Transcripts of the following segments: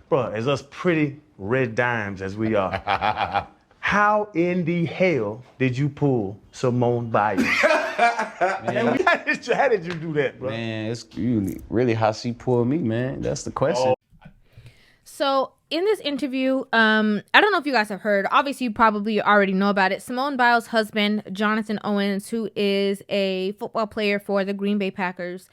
Bro, as us pretty red dimes as we are, how in the hell did you pull Simone Biles? Man, how did you do that, bro? Man, it's really how she pulled me, man. That's the question. So in this interview, I don't know if you guys have heard. Obviously, you probably already know about it. Simone Biles' husband, Jonathan Owens, who is a football player for the Green Bay Packers,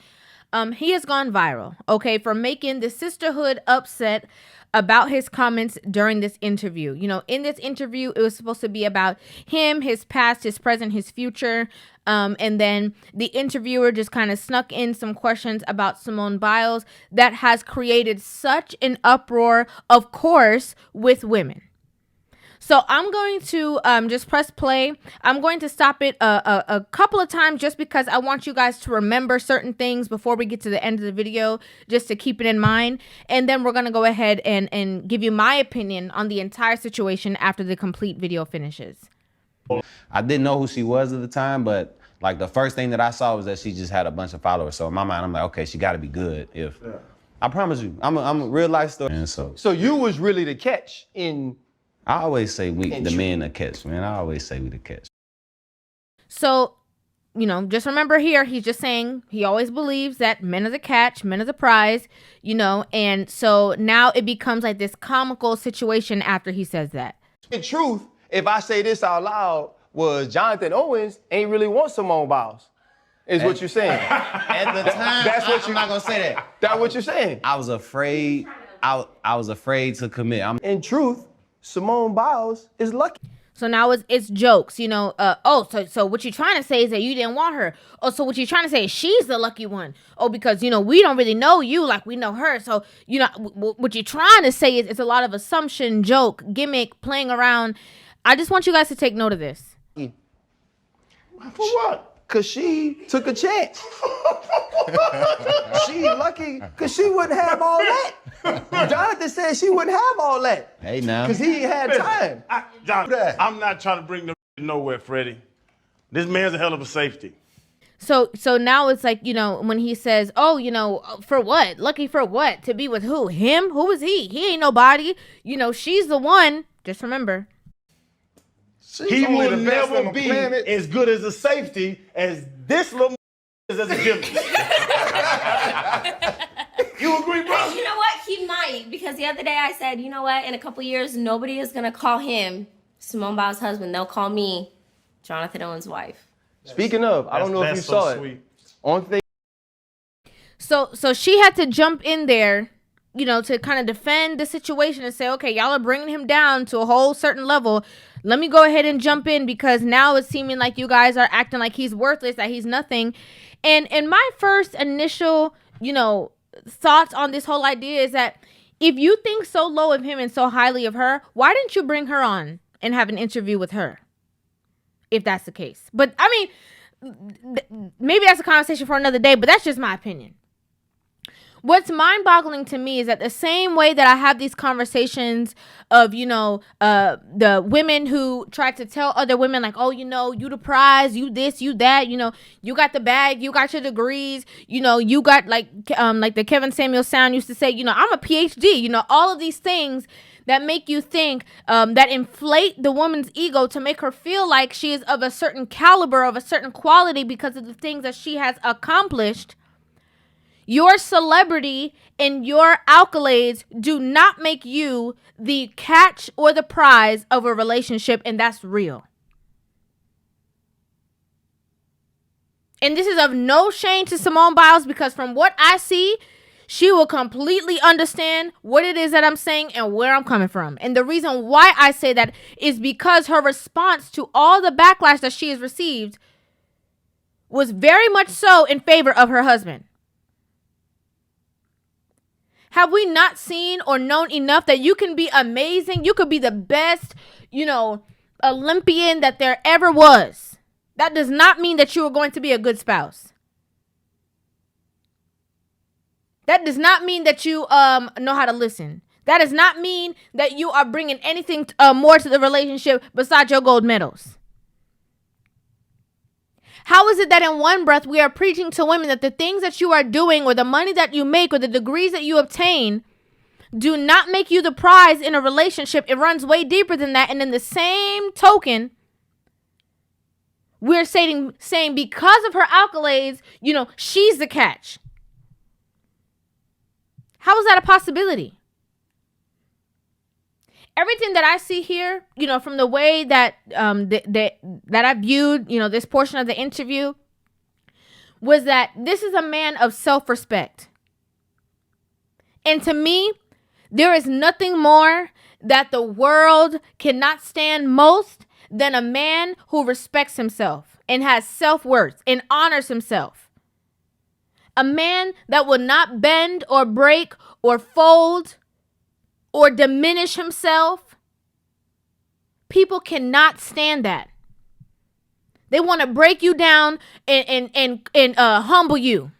he has gone viral, okay, for making the sisterhood upset about his comments during this interview. You know, in this interview, it was supposed to be about him, his past, his present, his future. And then the interviewer just kind of snuck in some questions about Simone Biles that has created such an uproar, of course, with women. So I'm going to just press play. I'm going to stop it a couple of times just because I want you guys to remember certain things before we get to the end of the video, just to keep it in mind. And then we're going to go ahead and give you my opinion on the entire situation after the complete video finishes. I didn't know who she was at the time, but like the first thing that I saw was that she just had a bunch of followers. So in my mind, I'm like, okay, she got to be good. I promise you, I'm a real life story. And so you was really the catch in... I always say the men the catch, man. I always say we the catch. So, you know, just remember here, he's just saying he always believes that men are the catch, men are the prize, you know, and so now it becomes like this comical situation after he says that. In truth, if I say this out loud, was Jonathan Owens ain't really want Simone Biles, is what you're saying. At the time, that's what I'm not gonna say that. That's what you're saying. I was afraid. I was afraid to commit. In truth, Simone Biles is lucky. So now it's jokes, you know. So what you're trying to say is that you didn't want her. Oh, so what you're trying to say is she's the lucky one. Oh, because, you know, we don't really know you like we know her. So, you know, what you're trying to say is it's a lot of assumption, joke, gimmick, playing around. I just want you guys to take note of this. For what? Because she took a chance. She lucky because she wouldn't have all that. Jonathan said she wouldn't have all that. Hey, now. Because he had time. Jonathan, I'm not trying to bring them nowhere, Freddie. This man's a hell of a safety. So now it's like, you know, when he says, oh, you know, for what? Lucky for what? To be with who? Him? Who is he? He ain't nobody. You know, she's the one. Just remember. He will never be as good as a safety as this little is as a gymnast. You agree, bro? You know what? He might, because the other day I said, you know what? In a couple years, nobody is going to call him Simone Biles' husband. They'll call me Jonathan Owens' wife. Speaking of, I don't know if you saw it. On thing. So she had to jump in there, you know, to kind of defend the situation and say, okay, y'all are bringing him down to a whole certain level. Let me go ahead and jump in because now it's seeming like you guys are acting like he's worthless, that he's nothing. And my first initial, you know, thoughts on this whole idea is that if you think so low of him and so highly of her, why didn't you bring her on and have an interview with her? If that's the case. But I mean, maybe that's a conversation for another day, but that's just my opinion. What's mind-boggling to me is that the same way that I have these conversations of, you know, the women who try to tell other women like, oh, you know, you the prize, you this, you that, you know, you got the bag, you got your degrees, you know, you got like the Kevin Samuel sound used to say, you know, I'm a PhD, you know, all of these things that make you think, that inflate the woman's ego to make her feel like she is of a certain caliber, of a certain quality because of the things that she has accomplished. Your celebrity and your accolades do not make you the catch or the prize of a relationship, and that's real. And this is of no shame to Simone Biles because from what I see, she will completely understand what it is that I'm saying and where I'm coming from. And the reason why I say that is because her response to all the backlash that she has received was very much so in favor of her husband. Have we not seen or known enough that you can be amazing? You could be the best, you know, Olympian that there ever was. That does not mean that you are going to be a good spouse. That does not mean that you know how to listen. That does not mean that you are bringing anything more to the relationship besides your gold medals. How is it that in one breath we are preaching to women that the things that you are doing or the money that you make or the degrees that you obtain do not make you the prize in a relationship. It runs way deeper than that. And in the same token, we're saying because of her accolades, she's the catch. How is that a possibility? Everything that I see here, from the way that that I viewed, this portion of the interview, was that this is a man of self-respect. And to me, there is nothing more that the world cannot stand most than a man who respects himself and has self-worth and honors himself. A man that will not bend or break or fold or diminish himself. People cannot stand that. They want to break you down and humble you.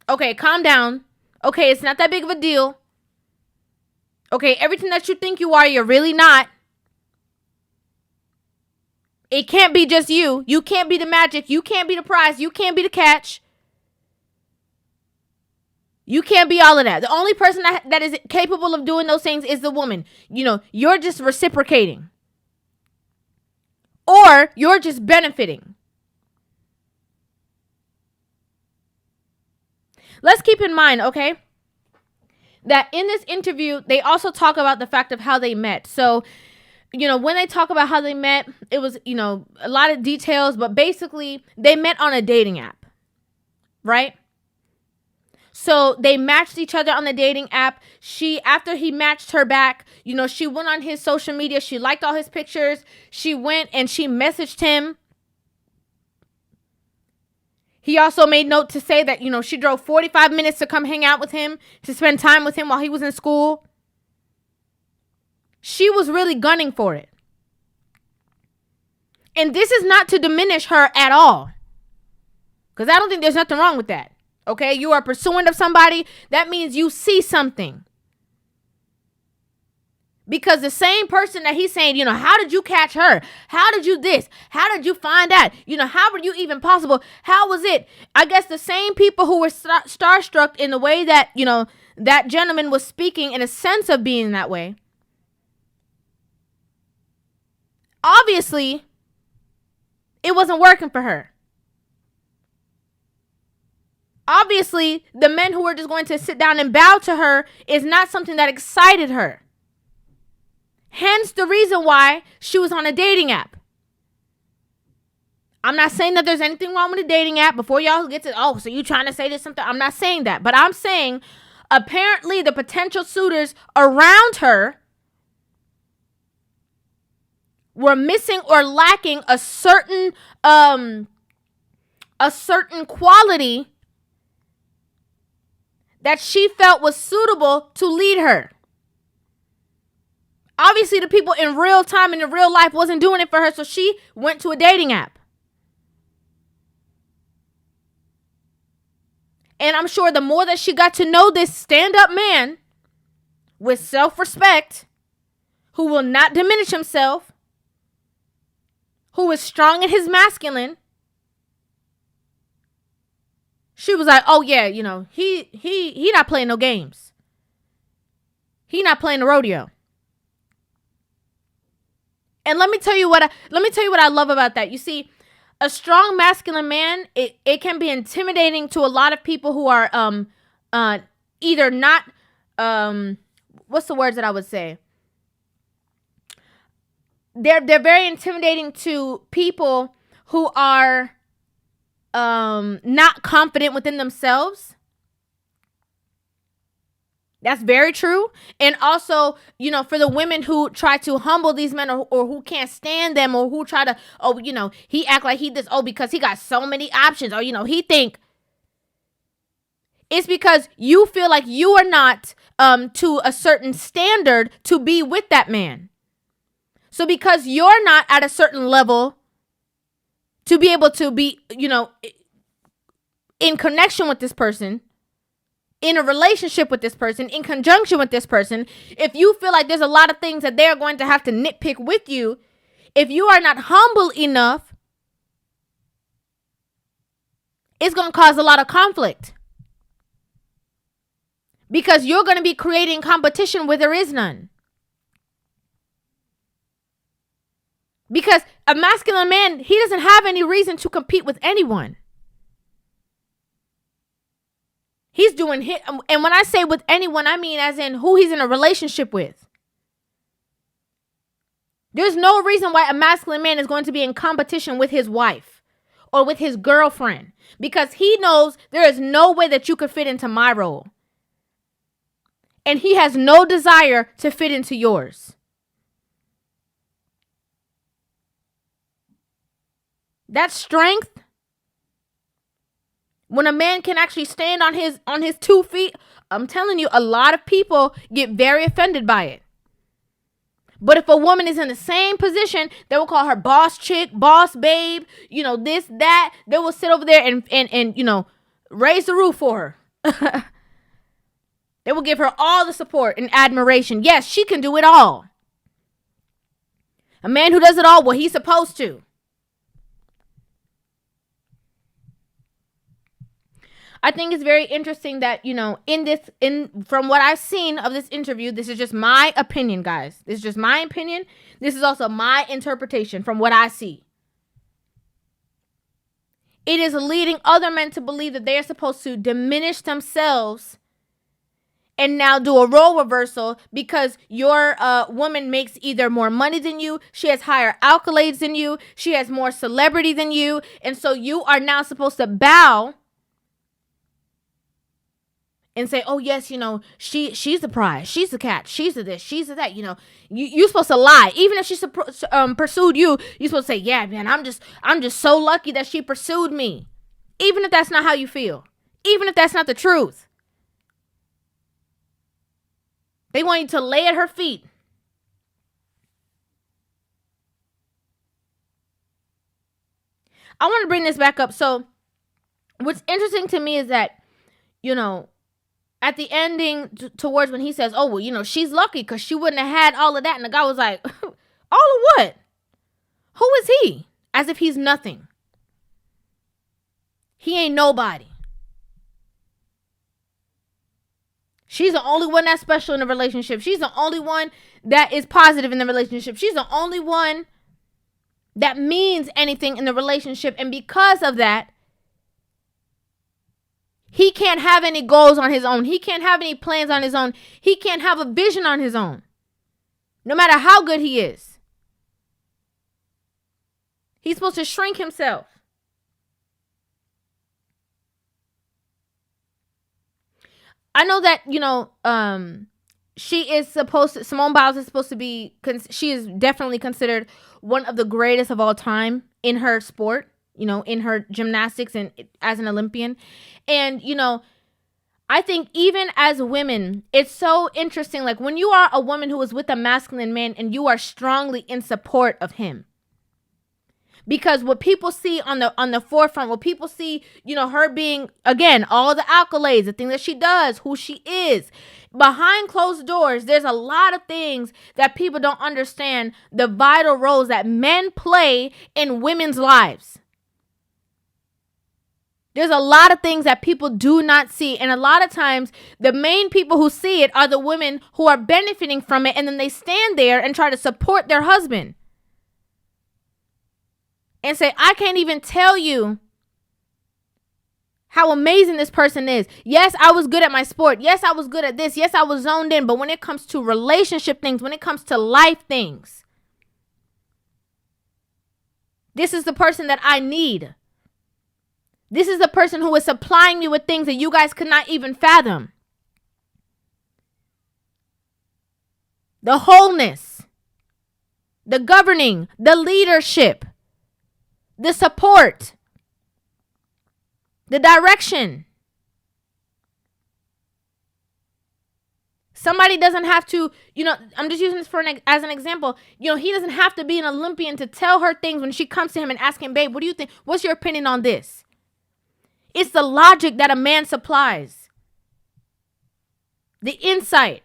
Okay, calm down. Okay, it's not that big of a deal. Okay, everything that you think you are, you're really not. It can't be just you. You can't be the magic. You can't be the prize. You can't be the catch. You can't be all of that. The only person that is capable of doing those things is the woman. You're just reciprocating. Or you're just benefiting. Let's keep in mind, okay, that in this interview, they also talk about the fact of how they met. So, when they talk about how they met, it was, a lot of details, but basically they met on a dating app, right? So they matched each other on the dating app. After he matched her back, she went on his social media. She liked all his pictures. She went and she messaged him. He also made note to say that, she drove 45 minutes to come hang out with him, to spend time with him while he was in school. She was really gunning for it. And this is not to diminish her at all, because I don't think there's nothing wrong with that. Okay, you are pursuing of somebody. That means you see something. Because the same person that he's saying, how did you catch her? How did you this? How did you find that? How were you even possible? How was it? I guess the same people who were starstruck in the way that, that gentleman was speaking, in a sense of being that way. Obviously, it wasn't working for her. Obviously, the men who were just going to sit down and bow to her is not something that excited her. Hence the reason why she was on a dating app. I'm not saying that there's anything wrong with a dating app. Before y'all get to, so you trying to say this something? I'm not saying that. But I'm saying apparently the potential suitors around her were missing or lacking a certain quality that she felt was suitable to lead her. Obviously, the people in real time and in real life wasn't doing it for her, so she went to a dating app. And I'm sure the more that she got to know this stand-up man with self-respect, who will not diminish himself, who is strong in his masculine, she was like, oh yeah, he not playing no games. He not playing the rodeo. And let me tell you what I love about that. You see, a strong masculine man, it can be intimidating to a lot of people who are either not what's the words that I would say? They're very intimidating to people who are not confident within themselves. That's very true. And also, for the women who try to humble these men or who can't stand them, or who try to, he act like he this, because he got so many options, or, he think. It's because you feel like you are not to a certain standard to be with that man. So because you're not at a certain level to be able to be, in connection with this person, in a relationship with this person, in conjunction with this person, if you feel like there's a lot of things that they're going to have to nitpick with you, if you are not humble enough, it's going to cause a lot of conflict. Because you're going to be creating competition where there is none. Because a masculine man, he doesn't have any reason to compete with anyone. He's doing hit, and when I say with anyone, I mean as in who he's in a relationship with. There's no reason why a masculine man is going to be in competition with his wife or with his girlfriend, because he knows there is no way that you could fit into my role. And he has no desire to fit into yours. That's strength. When a man can actually stand on his 2 feet, I'm telling you, a lot of people get very offended by it. But if a woman is in the same position, they will call her boss chick, boss babe, this, that. They will sit over there and raise the roof for her. They will give her all the support and admiration. Yes, she can do it all. A man who does it all, well, he's supposed to. I think it's very interesting that, from what I've seen of this interview, this is just my opinion, guys. This is just my opinion. This is also my interpretation from what I see. It is leading other men to believe that they are supposed to diminish themselves and now do a role reversal because your woman makes either more money than you, she has higher accolades than you, she has more celebrity than you, and so you are now supposed to bow and say, oh, yes, she's the prize. She's the catch. She's the this. She's the that. You're supposed to lie. Even if she pursued you, you're supposed to say, yeah, man, I'm just so lucky that she pursued me. Even if that's not how you feel. Even if that's not the truth. They want you to lay at her feet. I want to bring this back up. So what's interesting to me is that, at the ending towards when he says, oh, well, she's lucky because she wouldn't have had all of that. And the guy was like, all of what? Who is he? As if he's nothing. He ain't nobody. She's the only one that's special in the relationship. She's the only one that is positive in the relationship. She's the only one that means anything in the relationship. And because of that, he can't have any goals on his own. He can't have any plans on his own. He can't have a vision on his own. No matter how good he is. He's supposed to shrink himself. I know that, Simone Biles is supposed to be, she is definitely considered one of the greatest of all time in her sport, in her gymnastics and as an Olympian. And, I think even as women, it's so interesting. Like when you are a woman who is with a masculine man and you are strongly in support of him. Because what people see on the forefront, what people see, her being, again, all the accolades, the thing that she does, who she is. Behind closed doors, there's a lot of things that people don't understand, the vital roles that men play in women's lives. There's a lot of things that people do not see. And a lot of times, the main people who see it are the women who are benefiting from it. And then they stand there and try to support their husband. And say, I can't even tell you how amazing this person is. Yes, I was good at my sport. Yes, I was good at this. Yes, I was zoned in. But when it comes to relationship things, when it comes to life things, this is the person that I need. This is the person who is supplying me with things that you guys could not even fathom. The wholeness, the governing, the leadership, the support, the direction. Somebody doesn't have to, I'm just using this as an example. He doesn't have to be an Olympian to tell her things when she comes to him and ask him, babe, what do you think? What's your opinion on this? It's the logic that a man supplies. The insight.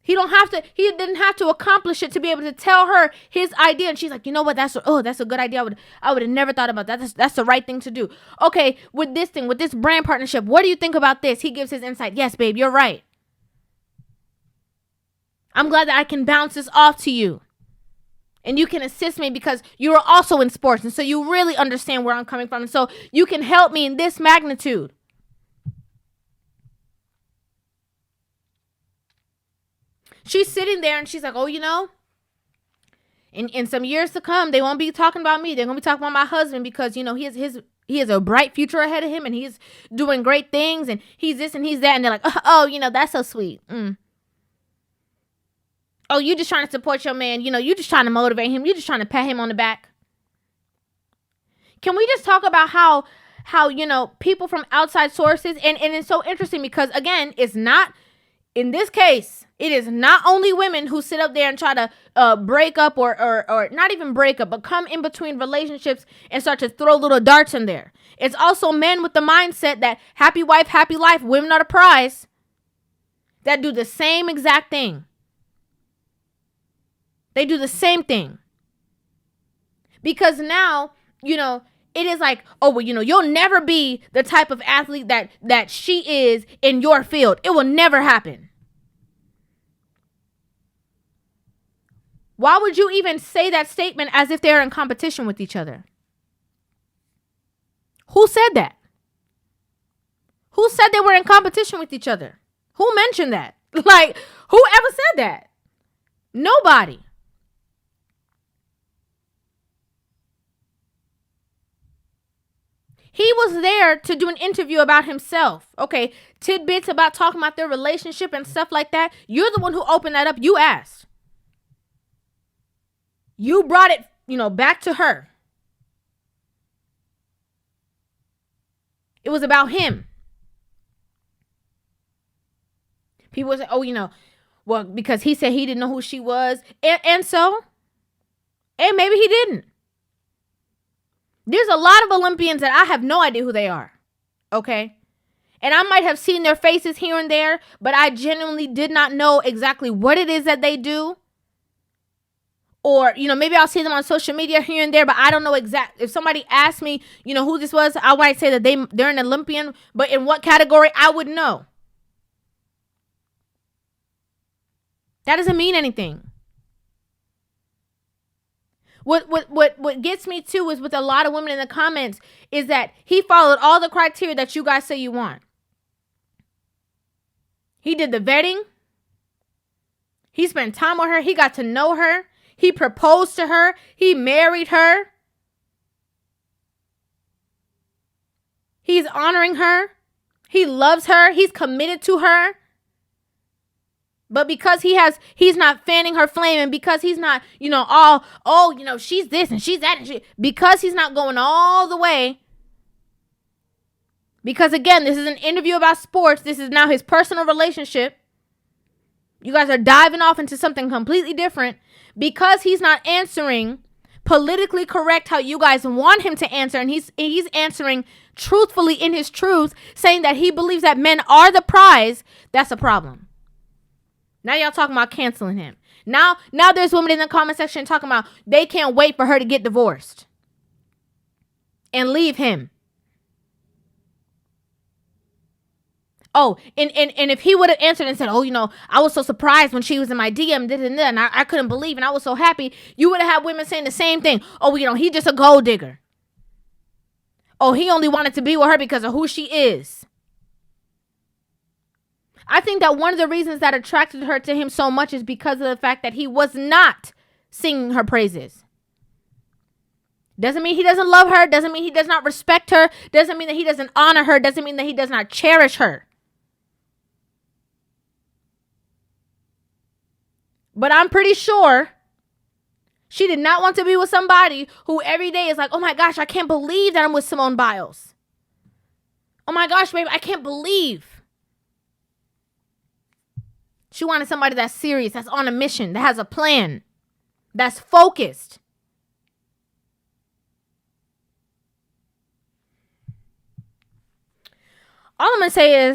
He didn't have to accomplish it to be able to tell her his idea. And she's like, you know what? That's a good idea. I would have never thought about that. That's the right thing to do. Okay, with this brand partnership, what do you think about this? He gives his insight. Yes, babe, you're right. I'm glad that I can bounce this off to you. And you can assist me because you are also in sports. And so you really understand where I'm coming from. And so you can help me in this magnitude. She's sitting there and she's like, oh, you know, in some years to come, they won't be talking about me. They're going to be talking about my husband because, you know, he has a bright future ahead of him and he's doing great things and he's this and he's that. And they're like, oh, you know, that's so sweet. Oh, you just trying to support your man. You know, you just trying to motivate him. You just trying to pat him on the back. Can we just talk about how, you know, people from outside sources, and it's so interesting because, again, it's not, in this case, it is not only women who sit up there and try to break up or not even break up, but come in between relationships and start to throw little darts in there. It's also men with the mindset that happy wife, happy life, women are the prize, that do the same exact thing. They do the same thing. Because now, you know, it is like, oh, well, you know, you'll never be the type of athlete that she is in your field. It will never happen. Why would you even say that statement as if they're in competition with each other? Who said that? Who said they were in competition with each other? Who mentioned that? Like, who ever said that? Nobody. He was there to do an interview about himself. Okay, tidbits about talking about their relationship and stuff like that. You're the one who opened that up. You asked. You brought it, you know, back to her. It was about him. People say, oh, you know, well, because he said he didn't know who she was. And so, and maybe he didn't. There's a lot of Olympians that I have no idea who they are. Okay? And I might have seen their faces here and there, but I genuinely did not know exactly what it is that they do. Or, you know, maybe I'll see them on social media here and there, but I don't know exact. If somebody asked me, you know, who this was, I might say that they're an Olympian, but in what category, I wouldn't know. That doesn't mean anything. What gets me too is with a lot of women in the comments is that he followed all the criteria that you guys say you want. He did the vetting. He spent time with her. He got to know her. He proposed to her. He married her. He's honoring her. He loves her. He's committed to her. But because he's not fanning her flame, and because he's not, you know, you know, she's this and she's that, and because he's not going all the way, because again, this is an interview about sports. This is now his personal relationship. You guys are diving off into something completely different. Because he's not answering politically correct how you guys want him to answer, and he's answering truthfully in his truth, saying that he believes that men are the prize, that's a problem. Now y'all talking about canceling him. Now there's women in the comment section talking about they can't wait for her to get divorced and leave him. Oh, and if he would have answered and said, oh, you know, I was so surprised when she was in my DM, and I couldn't believe, and I was so happy, you would have had women saying the same thing. Oh, you know, he's just a gold digger. Oh, he only wanted to be with her because of who she is. I think that one of the reasons that attracted her to him so much is because of the fact that he was not singing her praises. Doesn't mean he doesn't love her. Doesn't mean he does not respect her. Doesn't mean that he doesn't honor her. Doesn't mean that he does not cherish her. But I'm pretty sure she did not want to be with somebody who every day is like, oh my gosh, I can't believe that I'm with Simone Biles. Oh my gosh, babe, I can't believe. She wanted somebody that's serious, that's on a mission, that has a plan, that's focused. All I'm going to say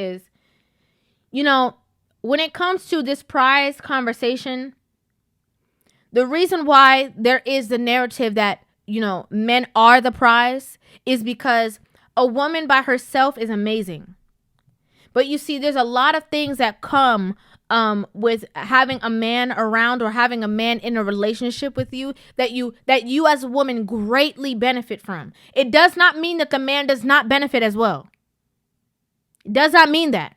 is, you know, when it comes to this prize conversation, the reason why there is the narrative that, you know, men are the prize is because a woman by herself is amazing. But you see, there's a lot of things that come with having a man around or having a man in a relationship with you that you as a woman greatly benefit from. It does not mean that the man does not benefit as well. It does not mean that.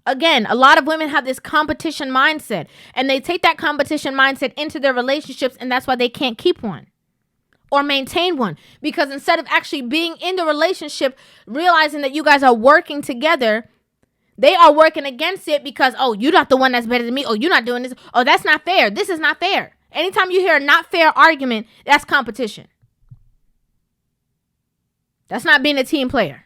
Again, a lot of women have this competition mindset, and they take that competition mindset into their relationships, and that's why they can't keep one or maintain one. Because instead of actually being in the relationship, realizing that you guys are working together, they are working against it because, oh, you're not the one that's better than me. Oh, you're not doing this. Oh, that's not fair. This is not fair. Anytime you hear a not fair argument, that's competition. That's not being a team player.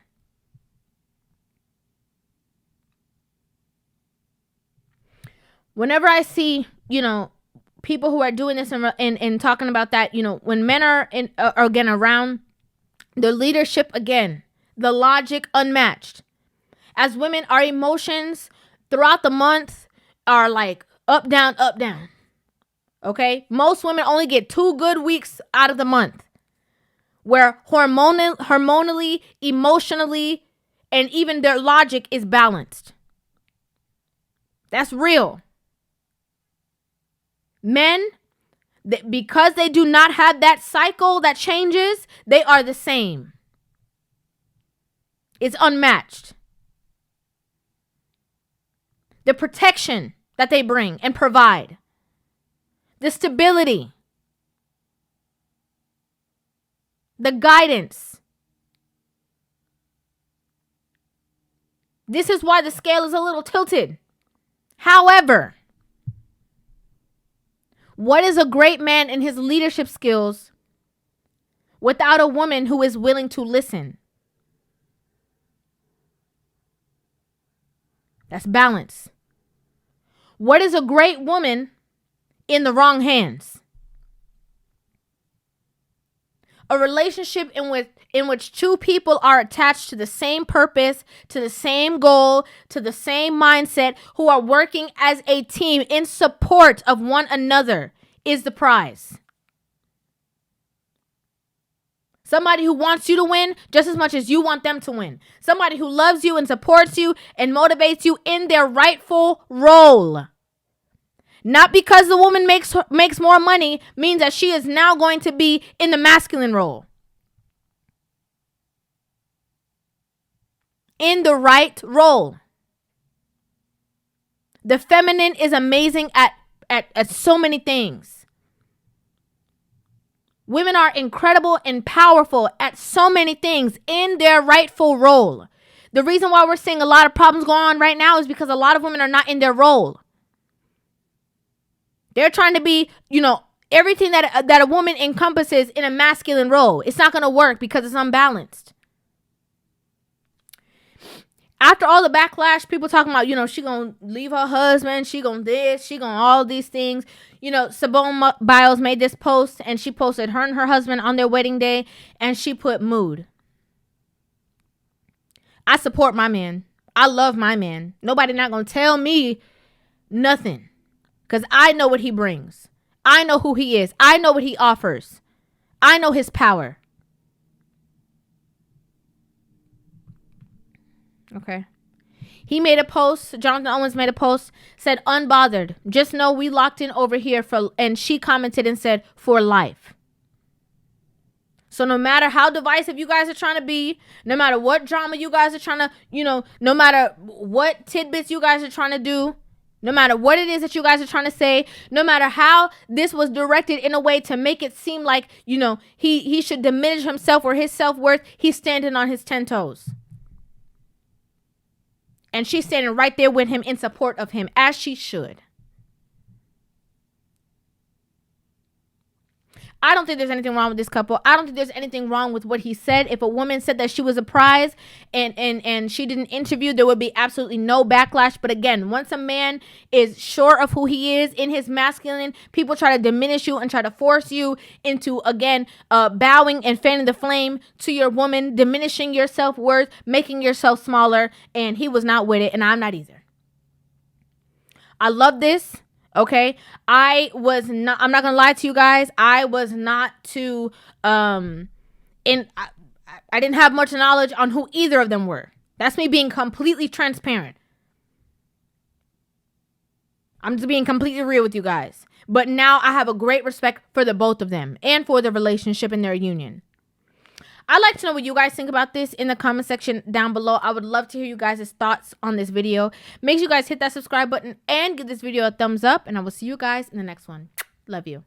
Whenever I see, you know, people who are doing this and talking about that, you know, when men are again around, the leadership again, the logic unmatched. As women, our emotions throughout the month are like up, down, up, down. Okay? Most women only get 2 good weeks out of the month where hormonally, emotionally, and even their logic is balanced. That's real. Men, because they do not have that cycle that changes, they are the same. It's unmatched. The protection that they bring and provide. The stability. The guidance. This is why the scale is a little tilted. However, what is a great man in his leadership skills without a woman who is willing to listen? That's balance. What is a great woman in the wrong hands? A relationship in which 2 people are attached to the same purpose, to the same goal, to the same mindset, who are working as a team in support of one another is the prize. Somebody who wants you to win just as much as you want them to win. Somebody who loves you and supports you and motivates you in their rightful role. Not because the woman makes more money means that she is now going to be in the masculine role. In the right role. The feminine is amazing at so many things. Women are incredible and powerful at so many things in their rightful role. The reason why we're seeing a lot of problems going on right now is because a lot of women are not in their role. They're trying to be, you know, everything that a woman encompasses in a masculine role. It's not going to work because it's unbalanced. After all the backlash, people talking about, you know, she gonna leave her husband, she gonna this, she gonna all these things. You know, Simone Biles made this post, and she posted her and her husband on their wedding day, and she put mood. I support my man. I love my man. Nobody not gonna tell me nothing, because I know what he brings. I know who he is. I know what he offers. I know his power. Okay. He made a post. Jonathan Owens made a post. Said, unbothered. Just know we locked in over here for. And she commented and said, for life. So no matter how divisive you guys are trying to be, no matter what drama you guys are trying to, you know, no matter what tidbits you guys are trying to do, no matter what it is that you guys are trying to say, no matter how this was directed in a way to make it seem like, you know, he should diminish himself or his self-worth, he's standing on his 10 toes. And she's standing right there with him in support of him, as she should. I don't think there's anything wrong with this couple. I don't think there's anything wrong with what he said. If a woman said that she was a prize and she didn't interview, there would be absolutely no backlash. But again, once a man is sure of who he is in his masculine, people try to diminish you and try to force you into, again, bowing and fanning the flame to your woman, diminishing your self-worth, making yourself smaller. And he was not with it, and I'm not either. I love this. Okay, I'm not gonna lie to you guys. I was not too, I didn't have much knowledge on who either of them were. That's me being completely transparent. I'm just being completely real with you guys. But now I have a great respect for the both of them and for their relationship and their union. I'd like to know what you guys think about this in the comment section down below. I would love to hear you guys' thoughts on this video. Make sure you guys hit that subscribe button and give this video a thumbs up. And I will see you guys in the next one. Love you.